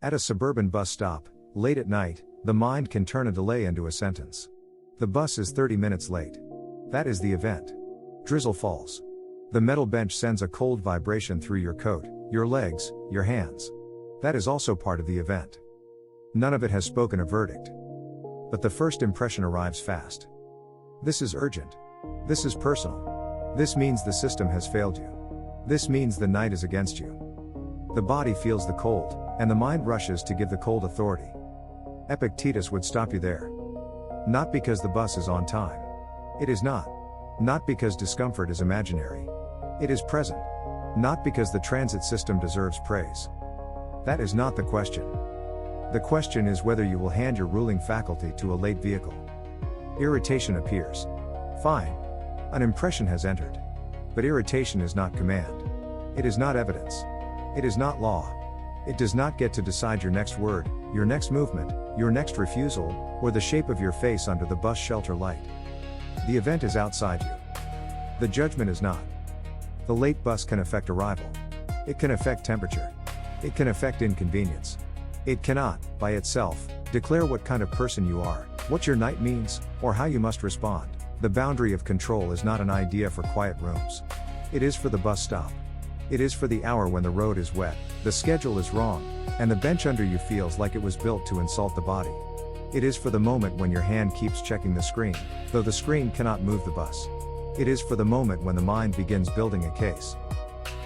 At a suburban bus stop, late at night, the mind can turn a delay into a sentence. The bus is 30 minutes late. That is the event. Drizzle falls. The metal bench sends a cold vibration through your coat, your legs, your hands. That is also part of the event. None of it has spoken a verdict. But the first impression arrives fast. This is urgent. This is personal. This means the system has failed you. This means the night is against you. The body feels the cold, and the mind rushes to give the cold authority. Epictetus would stop you there. Not because the bus is on time. It is not. Not because discomfort is imaginary. It is present. Not because the transit system deserves praise. That is not the question. The question is whether you will hand your ruling faculty to a late vehicle. Irritation appears. Fine. An impression has entered. But irritation is not command. It is not evidence. It is not law. It does not get to decide your next word, your next movement, your next refusal, or the shape of your face under the bus shelter light. The event is outside you. The judgment is not. The late bus can affect arrival. It can affect temperature. It can affect inconvenience. It cannot, by itself, declare what kind of person you are, what your night means, or how you must respond. The boundary of control is not an idea for quiet rooms. It is for the bus stop. It is for the hour when the road is wet, the schedule is wrong, and the bench under you feels like it was built to insult the body. It is for the moment when your hand keeps checking the screen, though the screen cannot move the bus. It is for the moment when the mind begins building a case.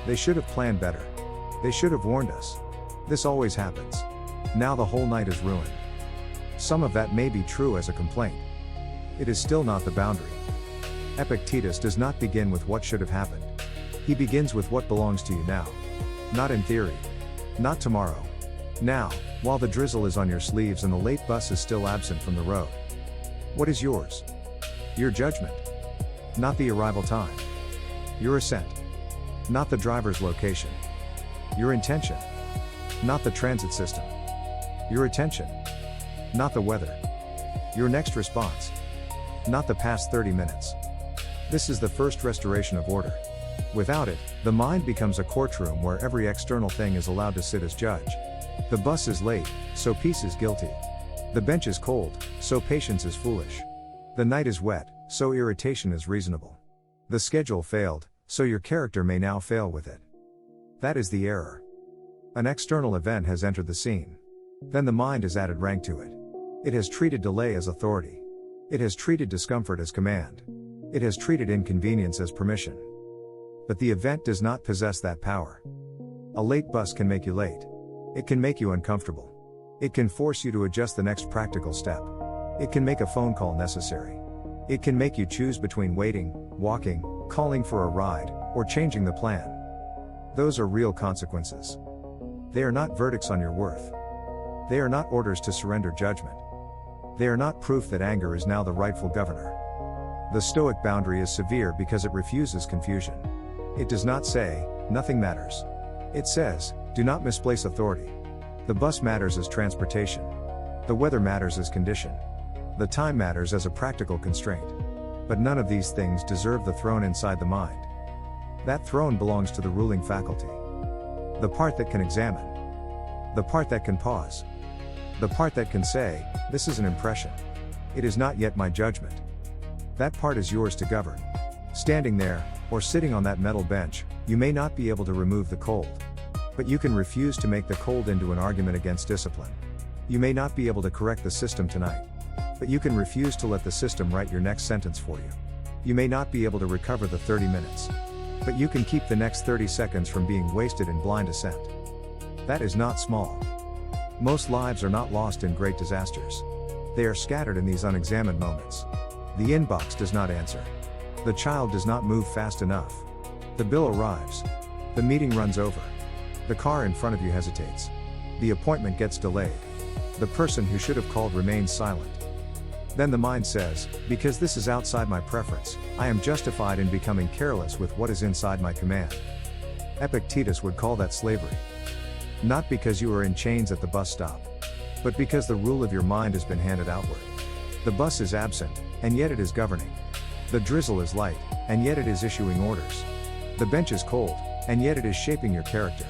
They should have planned better. They should have warned us. This always happens. Now the whole night is ruined. Some of that may be true as a complaint. It is still not the boundary. Epictetus does not begin with what should have happened. He begins with what belongs to you now. Not in theory. Not tomorrow. Now, while the drizzle is on your sleeves and the late bus is still absent from the road. What is yours? Your judgment. Not the arrival time. Your assent. Not the driver's location. Your intention. Not the transit system. Your attention. Not the weather. Your next response. Not the past 30 minutes. This is the first restoration of order. Without it, the mind becomes a courtroom where every external thing is allowed to sit as judge. The bus is late, so peace is guilty. The bench is cold, so patience is foolish. The night is wet, so irritation is reasonable. The schedule failed, so your character may now fail with it. That is the error. An external event has entered the scene. Then the mind has added rank to it. It has treated delay as authority. It has treated discomfort as command. It has treated inconvenience as permission. But the event does not possess that power. A late bus can make you late. It can make you uncomfortable. It can force you to adjust the next practical step. It can make a phone call necessary. It can make you choose between waiting, walking, calling for a ride, or changing the plan. Those are real consequences. They are not verdicts on your worth. They are not orders to surrender judgment. They are not proof that anger is now the rightful governor. The Stoic boundary is severe because it refuses confusion. It does not say, nothing matters. It says, do not misplace authority. The bus matters as transportation. The weather matters as condition. The time matters as a practical constraint. But none of these things deserve the throne inside the mind. That throne belongs to the ruling faculty. The part that can examine. The part that can pause. The part that can say, this is an impression. It is not yet my judgment. That part is yours to govern. Standing there, or sitting on that metal bench, you may not be able to remove the cold. But you can refuse to make the cold into an argument against discipline. You may not be able to correct the system tonight. But you can refuse to let the system write your next sentence for you. You may not be able to recover the 30 minutes. But you can keep the next 30 seconds from being wasted in blind assent. That is not small. Most lives are not lost in great disasters. They are scattered in these unexamined moments. The inbox does not answer. The child does not move fast enough. The bill arrives. The meeting runs over. The car in front of you hesitates. The appointment gets delayed. The person who should have called remains silent. Then the mind says, because this is outside my preference, I am justified in becoming careless with what is inside my command. Epictetus would call that slavery. Not because you are in chains at the bus stop, but because the rule of your mind has been handed outward. The bus is absent, and yet it is governing. The drizzle is light, and yet it is issuing orders. The bench is cold, and yet it is shaping your character.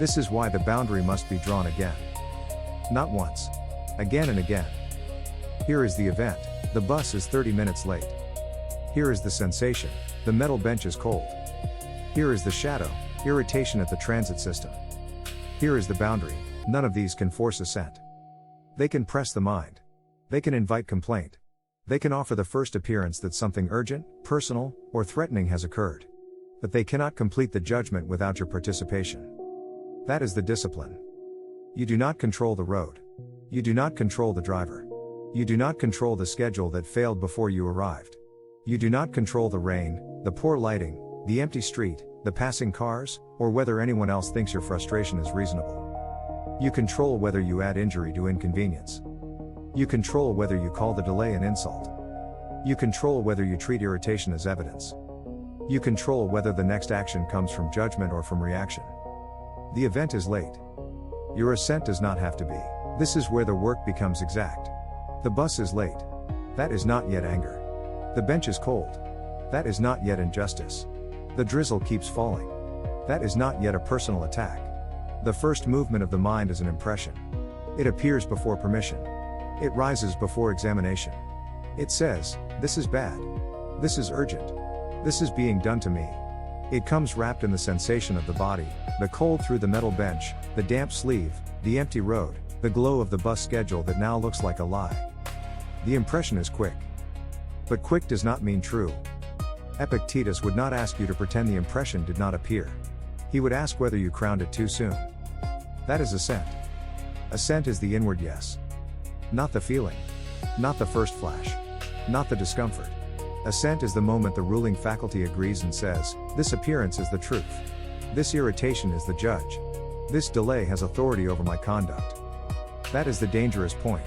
This is why the boundary must be drawn again. Not once. Again and again. Here is the event. The bus is 30 minutes late. Here is the sensation. The metal bench is cold. Here is the shadow. Irritation at the transit system. Here is the boundary. None of these can force assent. They can press the mind. They can invite complaint. They can offer the first appearance that something urgent, personal, or threatening has occurred. But they cannot complete the judgment without your participation. That is the discipline. You do not control the road. You do not control the driver. You do not control the schedule that failed before you arrived. You do not control the rain, the poor lighting, the empty street, the passing cars, or whether anyone else thinks your frustration is reasonable. You control whether you add injury to inconvenience. You control whether you call the delay an insult. You control whether you treat irritation as evidence. You control whether the next action comes from judgment or from reaction. The event is late. Your assent does not have to be. This is where the work becomes exact. The bus is late. That is not yet anger. The bench is cold. That is not yet injustice. The drizzle keeps falling. That is not yet a personal attack. The first movement of the mind is an impression. It appears before permission. It rises before examination. It says, this is bad. This is urgent. This is being done to me. It comes wrapped in the sensation of the body, the cold through the metal bench, the damp sleeve, the empty road, the glow of the bus schedule that now looks like a lie. The impression is quick. But quick does not mean true. Epictetus would not ask you to pretend the impression did not appear. He would ask whether you crowned it too soon. That is assent. Assent is the inward yes. Not the feeling. Not the first flash. Not the discomfort. Assent is the moment the ruling faculty agrees and says, this appearance is the truth. This irritation is the judge. This delay has authority over my conduct. That is the dangerous point.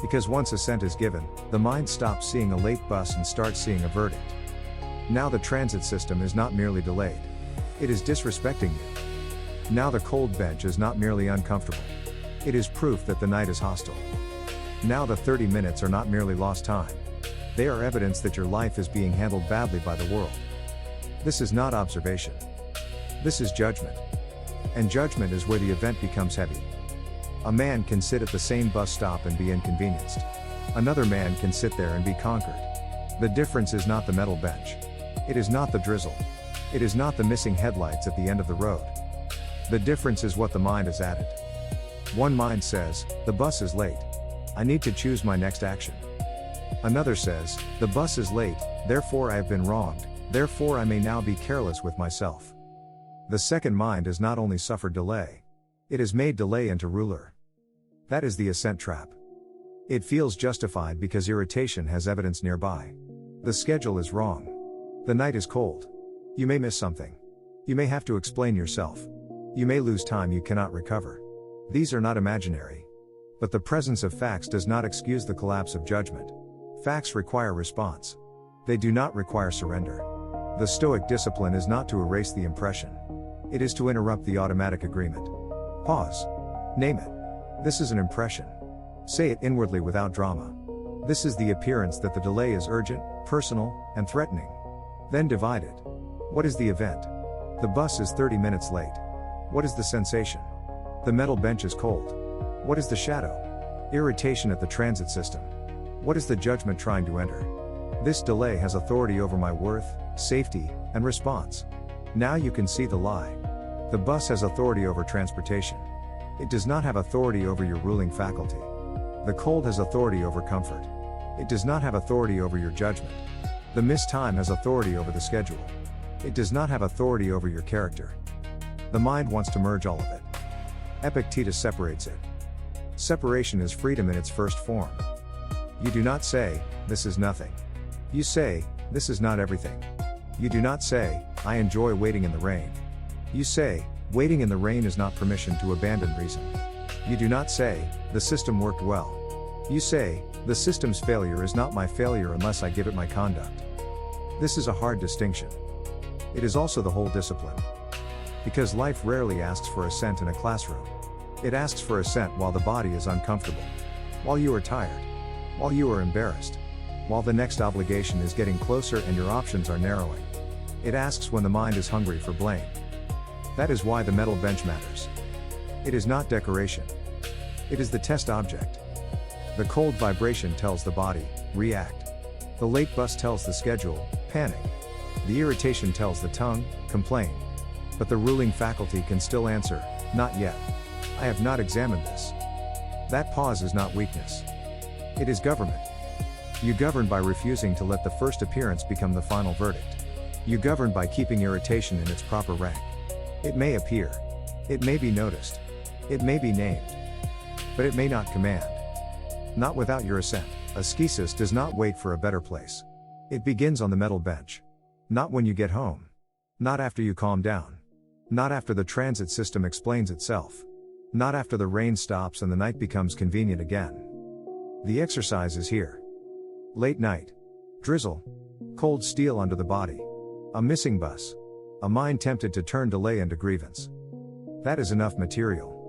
Because once assent is given, the mind stops seeing a late bus and starts seeing a verdict. Now the transit system is not merely delayed. It is disrespecting you. Now the cold bench is not merely uncomfortable. It is proof that the night is hostile. Now the 30 minutes are not merely lost time. They are evidence that your life is being handled badly by the world. This is not observation. This is judgment. And judgment is where the event becomes heavy. A man can sit at the same bus stop and be inconvenienced. Another man can sit there and be conquered. The difference is not the metal bench. It is not the drizzle. It is not the missing headlights at the end of the road. The difference is what the mind has added. One mind says, the bus is late. I need to choose my next action. Another says, the bus is late, therefore I have been wronged, therefore I may now be careless with myself. The second mind has not only suffered delay, it has made delay into ruler. That is the assent trap. It feels justified because irritation has evidence nearby. The schedule is wrong. The night is cold. You may miss something. You may have to explain yourself. You may lose time you cannot recover. These are not imaginary. But the presence of facts does not excuse the collapse of judgment. Facts require response. They do not require surrender. The Stoic discipline is not to erase the impression. It is to interrupt the automatic agreement. Pause. Name it. This is an impression. Say it inwardly without drama. This is the appearance that the delay is urgent, personal, and threatening. Then divide it. What is the event? The bus is 30 minutes late. What is the sensation? The metal bench is cold. What is the shadow? Irritation at the transit system. What is the judgment trying to enter? This delay has authority over my worth, safety, and response. Now you can see the lie. The bus has authority over transportation. It does not have authority over your ruling faculty. The cold has authority over comfort. It does not have authority over your judgment. The missed time has authority over the schedule. It does not have authority over your character. The mind wants to merge all of it. Epictetus separates it. Separation is freedom in its first form. You do not say, this is nothing. You say, this is not everything. You do not say, I enjoy waiting in the rain. You say, waiting in the rain is not permission to abandon reason. You do not say, the system worked well. You say, the system's failure is not my failure unless I give it my conduct. This is a hard distinction. It is also the whole discipline. Because life rarely asks for assent in a classroom. It asks for assent while the body is uncomfortable. While you are tired. While you are embarrassed. While the next obligation is getting closer and your options are narrowing. It asks when the mind is hungry for blame. That is why the metal bench matters. It is not decoration. It is the test object. The cold vibration tells the body, react. The late bus tells the schedule, panic. The irritation tells the tongue, complain. But the ruling faculty can still answer, not yet. I have not examined this. That pause is not weakness. It is government. You govern by refusing to let the first appearance become the final verdict. You govern by keeping irritation in its proper rank. It may appear. It may be noticed. It may be named. But it may not command. Not without your assent. Ascesis does not wait for a better place. It begins on the metal bench. Not when you get home. Not after you calm down. Not after the transit system explains itself. Not after the rain stops and the night becomes convenient again. The exercise is here. Late night. Drizzle. Cold steel under the body. A missing bus. A mind tempted to turn delay into grievance. That is enough material.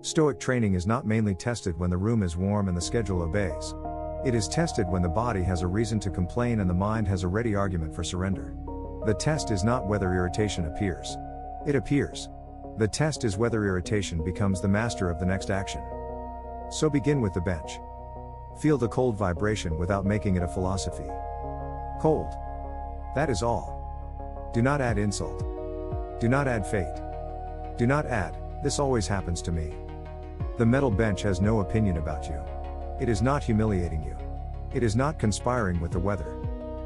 Stoic training is not mainly tested when the room is warm and the schedule obeys. It is tested when the body has a reason to complain and the mind has a ready argument for surrender. The test is not whether irritation appears. It appears. The test is whether irritation becomes the master of the next action. So begin with the bench. Feel the cold vibration without making it a philosophy. Cold. That is all. Do not add insult. Do not add fate. Do not add, this always happens to me. The metal bench has no opinion about you. It is not humiliating you. It is not conspiring with the weather.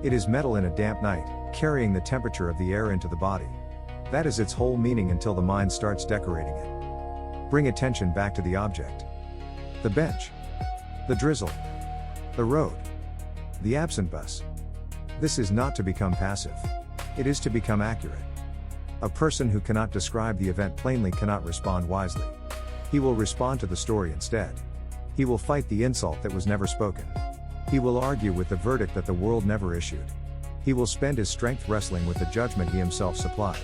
It is metal in a damp night, carrying the temperature of the air into the body. That is its whole meaning until the mind starts decorating it. Bring attention back to the object. The bench. The drizzle. The road. The absent bus. This is not to become passive. It is to become accurate. A person who cannot describe the event plainly cannot respond wisely. He will respond to the story instead. He will fight the insult that was never spoken. He will argue with the verdict that the world never issued. He will spend his strength wrestling with the judgment he himself supplied.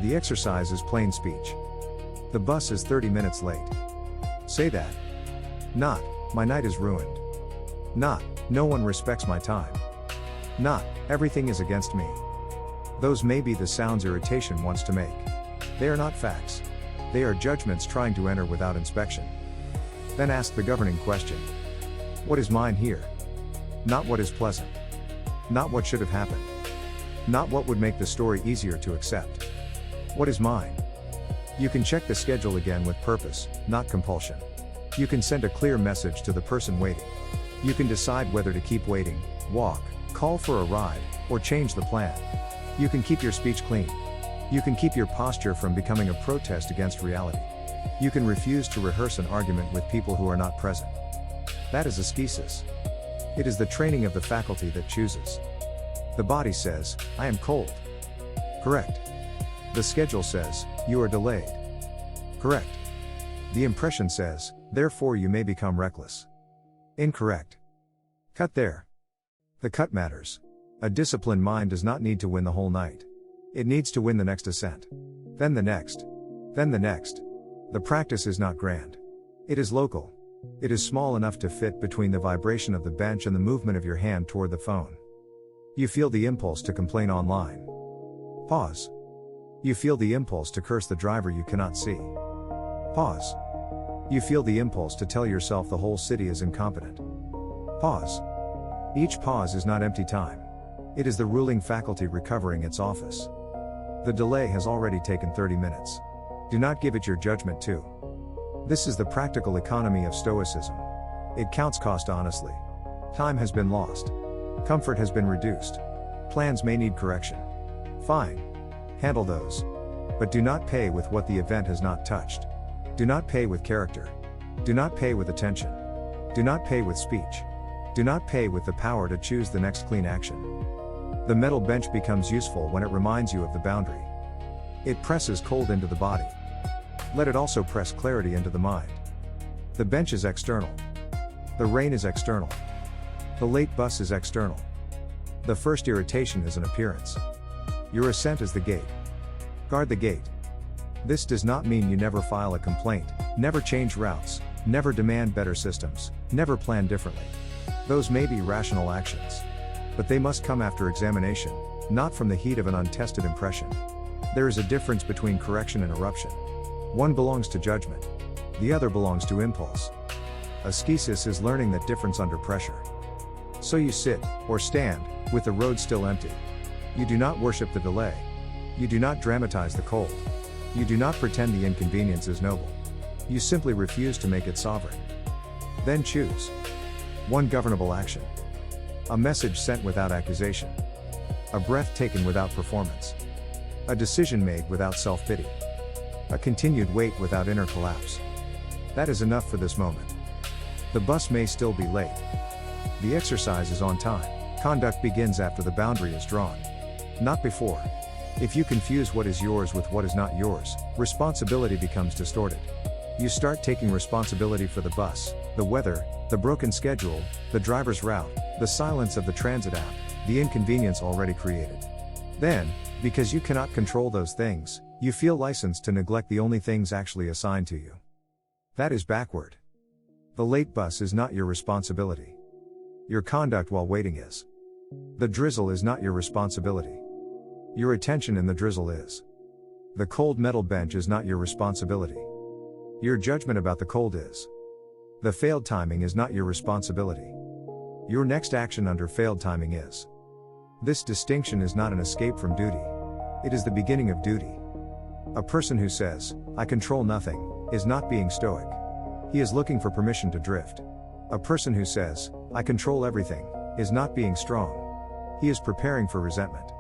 The exercise is plain speech. The bus is 30 minutes late. Say that. Not, my night is ruined. Not, no one respects my time. Not, everything is against me. Those may be the sounds irritation wants to make. They are not facts. They are judgments trying to enter without inspection. Then ask the governing question. What is mine here? Not what is pleasant. Not what should have happened. Not what would make the story easier to accept. What is mine? You can check the schedule again with purpose, not compulsion. You can send a clear message to the person waiting. You can decide whether to keep waiting, walk, call for a ride, or change the plan. You can keep your speech clean. You can keep your posture from becoming a protest against reality. You can refuse to rehearse an argument with people who are not present. That is ascesis. It is the training of the faculty that chooses. The body says, I am cold. Correct. The schedule says, you are delayed. Correct. The impression says, therefore you may become reckless. Incorrect. Cut there. The cut matters. A disciplined mind does not need to win the whole night. It needs to win the next ascent. Then the next. Then the next. The practice is not grand. It is local. It is small enough to fit between the vibration of the bench and the movement of your hand toward the phone. You feel the impulse to complain online. Pause. You feel the impulse to curse the driver you cannot see. Pause. You feel the impulse to tell yourself the whole city is incompetent. Pause. Each pause is not empty time. It is the ruling faculty recovering its office. The delay has already taken 30 minutes. Do not give it your judgment too. This is the practical economy of Stoicism. It counts cost honestly. Time has been lost. Comfort has been reduced. Plans may need correction. Fine. Handle those. But do not pay with what the event has not touched. Do not pay with character. Do not pay with attention. Do not pay with speech. Do not pay with the power to choose the next clean action. The metal bench becomes useful when it reminds you of the boundary. It presses cold into the body. Let it also press clarity into the mind. The bench is external. The rain is external. The late bus is external. The first irritation is an appearance. Your assent is the gate. Guard the gate. This does not mean you never file a complaint, never change routes, never demand better systems, never plan differently. Those may be rational actions. But they must come after examination, not from the heat of an untested impression. There is a difference between correction and eruption. One belongs to judgment. The other belongs to impulse. Ascesis is learning that difference under pressure. So you sit, or stand, with the road still empty. You do not worship the delay. You do not dramatize the cold. You do not pretend the inconvenience is noble. You simply refuse to make it sovereign. Then choose. 1 governable action. A message sent without accusation. A breath taken without performance. A decision made without self-pity. A continued wait without inner collapse. That is enough for this moment. The bus may still be late. The exercise is on time. Conduct begins after the boundary is drawn, not before. If you confuse what is yours with what is not yours, responsibility becomes distorted. You start taking responsibility for the bus, the weather, the broken schedule, the driver's route, the silence of the transit app, the inconvenience already created. Then, because you cannot control those things, you feel licensed to neglect the only things actually assigned to you. That is backward. The late bus is not your responsibility. Your conduct while waiting is. The drizzle is not your responsibility. Your attention in the drizzle is. The cold metal bench is not your responsibility. Your judgment about the cold is. The failed timing is not your responsibility. Your next action under failed timing is. This distinction is not an escape from duty. It is the beginning of duty. A person who says, "I control nothing," is not being stoic. He is looking for permission to drift. A person who says, "I control everything," is not being strong. He is preparing for resentment.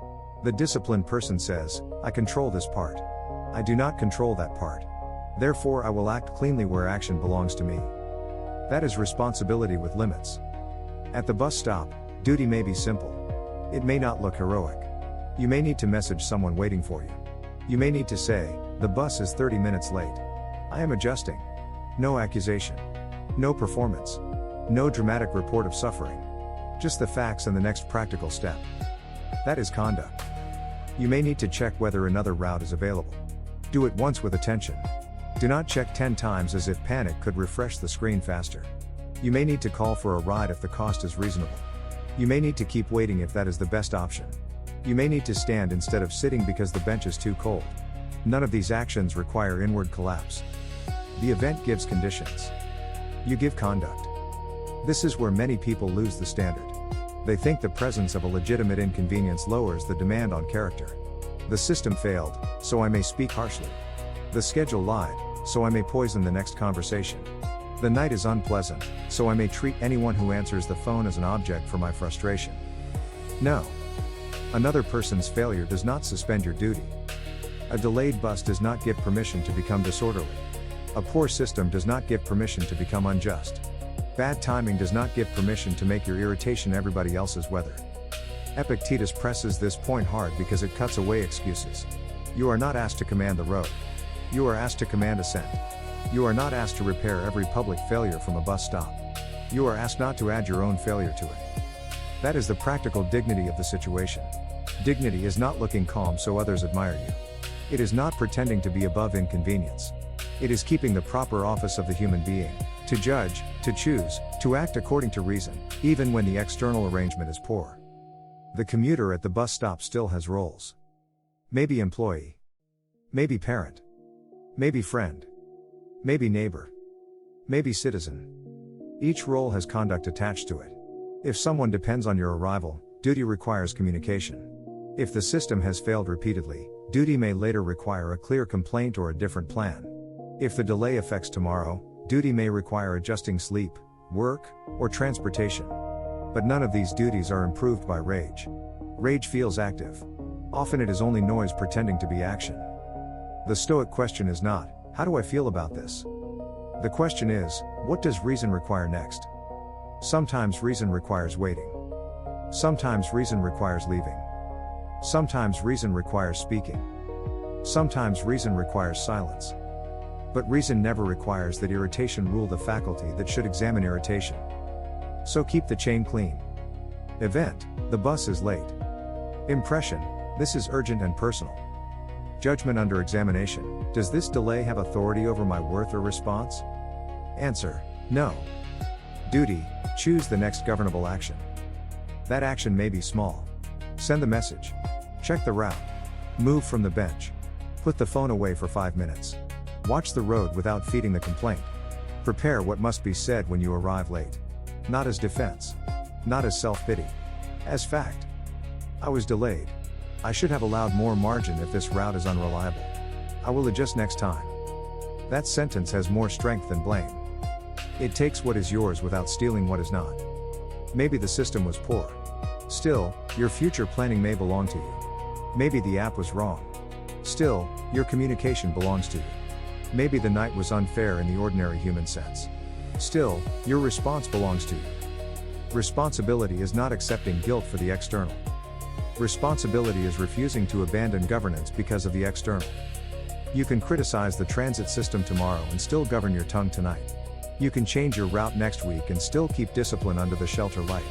The disciplined person says, "I control this part. I do not control that part. Therefore I will act cleanly where action belongs to me." That is responsibility with limits. At the bus stop, duty may be simple. It may not look heroic. You may need to message someone waiting for you. You may need to say, "The bus is 30 minutes late. I am adjusting." No accusation. No performance. No dramatic report of suffering. Just the facts and the next practical step. That is conduct. You may need to check whether another route is available. Do it once with attention. Do not check 10 times as if panic could refresh the screen faster. You may need to call for a ride if the cost is reasonable. You may need to keep waiting if that is the best option. You may need to stand instead of sitting because the bench is too cold. None of these actions require inward collapse. The event gives conditions. You give conduct. This is where many people lose the standard. They think the presence of a legitimate inconvenience lowers the demand on character. The system failed, so I may speak harshly. The schedule lied, so I may poison the next conversation. The night is unpleasant, so I may treat anyone who answers the phone as an object for my frustration. No. Another person's failure does not suspend your duty. A delayed bus does not give permission to become disorderly. A poor system does not give permission to become unjust. Bad timing does not give permission to make your irritation everybody else's weather. Epictetus presses this point hard because it cuts away excuses. You are not asked to command the road. You are asked to command assent. You are not asked to repair every public failure from a bus stop. You are asked not to add your own failure to it. That is the practical dignity of the situation. Dignity is not looking calm so others admire you. It is not pretending to be above inconvenience. It is keeping the proper office of the human being, to judge, to choose, to act according to reason, even when the external arrangement is poor. The commuter at the bus stop still has roles. Maybe employee. Maybe parent. Maybe friend. Maybe neighbor. Maybe citizen. Each role has conduct attached to it. If someone depends on your arrival, duty requires communication. If the system has failed repeatedly, duty may later require a clear complaint or a different plan. If the delay affects tomorrow, duty may require adjusting sleep, work, or transportation. But none of these duties are improved by rage. Rage feels active. Often it is only noise pretending to be action. The Stoic question is not, "How do I feel about this?" The question is, what does reason require next? Sometimes reason requires waiting. Sometimes reason requires leaving. Sometimes reason requires speaking. Sometimes reason requires silence. But reason never requires that irritation rule the faculty that should examine irritation. So keep the chain clean. Event, the bus is late. Impression, this is urgent and personal. Judgment under examination, does this delay have authority over my worth or response? Answer, no. Duty, choose the next governable action. That action may be small. Send the message. Check the route. Move from the bench. Put the phone away for 5 minutes. Watch the road without feeding the complaint. Prepare what must be said when you arrive late. Not as defense. Not as self-pity. As fact. I was delayed. I should have allowed more margin if this route is unreliable. I will adjust next time. That sentence has more strength than blame. It takes what is yours without stealing what is not. Maybe the system was poor. Still, your future planning may belong to you. Maybe the app was wrong. Still, your communication belongs to you. Maybe the night was unfair in the ordinary human sense. Still, your response belongs to you. Responsibility is not accepting guilt for the external. Responsibility is refusing to abandon governance because of the external. You can criticize the transit system tomorrow and still govern your tongue tonight. You can change your route next week and still keep discipline under the shelter light.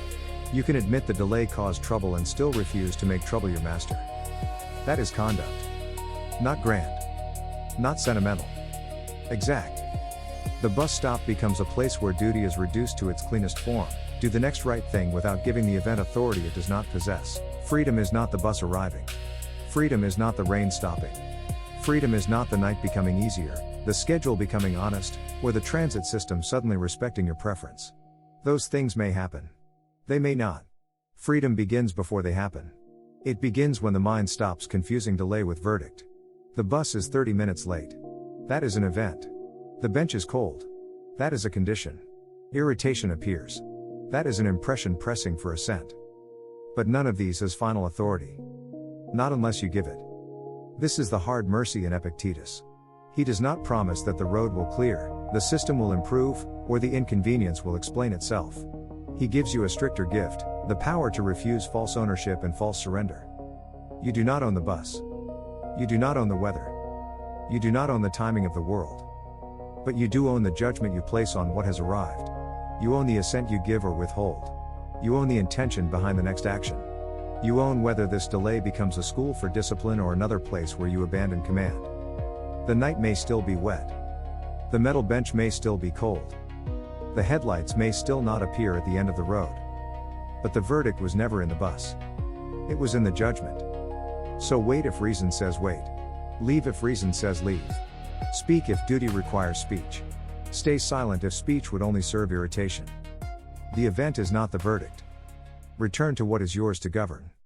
You can admit the delay caused trouble and still refuse to make trouble your master. That is conduct. Not grand. Not sentimental. Exact. The bus stop becomes a place where duty is reduced to its cleanest form. Do the next right thing without giving the event authority it does not possess. Freedom is not the bus arriving. Freedom is not the rain stopping. Freedom is not the night becoming easier, the schedule becoming honest, or the transit system suddenly respecting your preference. Those things may happen. They may not. Freedom begins before they happen. It begins when the mind stops confusing delay with verdict. The bus is 30 minutes late. That is an event. The bench is cold. That is a condition. Irritation appears. That is an impression pressing for assent. But none of these has final authority. Not unless you give it. This is the hard mercy in Epictetus. He does not promise that the road will clear, the system will improve, or the inconvenience will explain itself. He gives you a stricter gift, the power to refuse false ownership and false surrender. You do not own the bus. You do not own the weather. You do not own the timing of the world. But you do own the judgment you place on what has arrived. You own the assent you give or withhold. You own the intention behind the next action. You own whether this delay becomes a school for discipline or another place where you abandon command. The night may still be wet. The metal bench may still be cold. The headlights may still not appear at the end of the road. But the verdict was never in the bus. It was in the judgment. So wait if reason says wait. Leave if reason says leave. Speak if duty requires speech. Stay silent if speech would only serve irritation. The event is not the verdict. Return to what is yours to govern.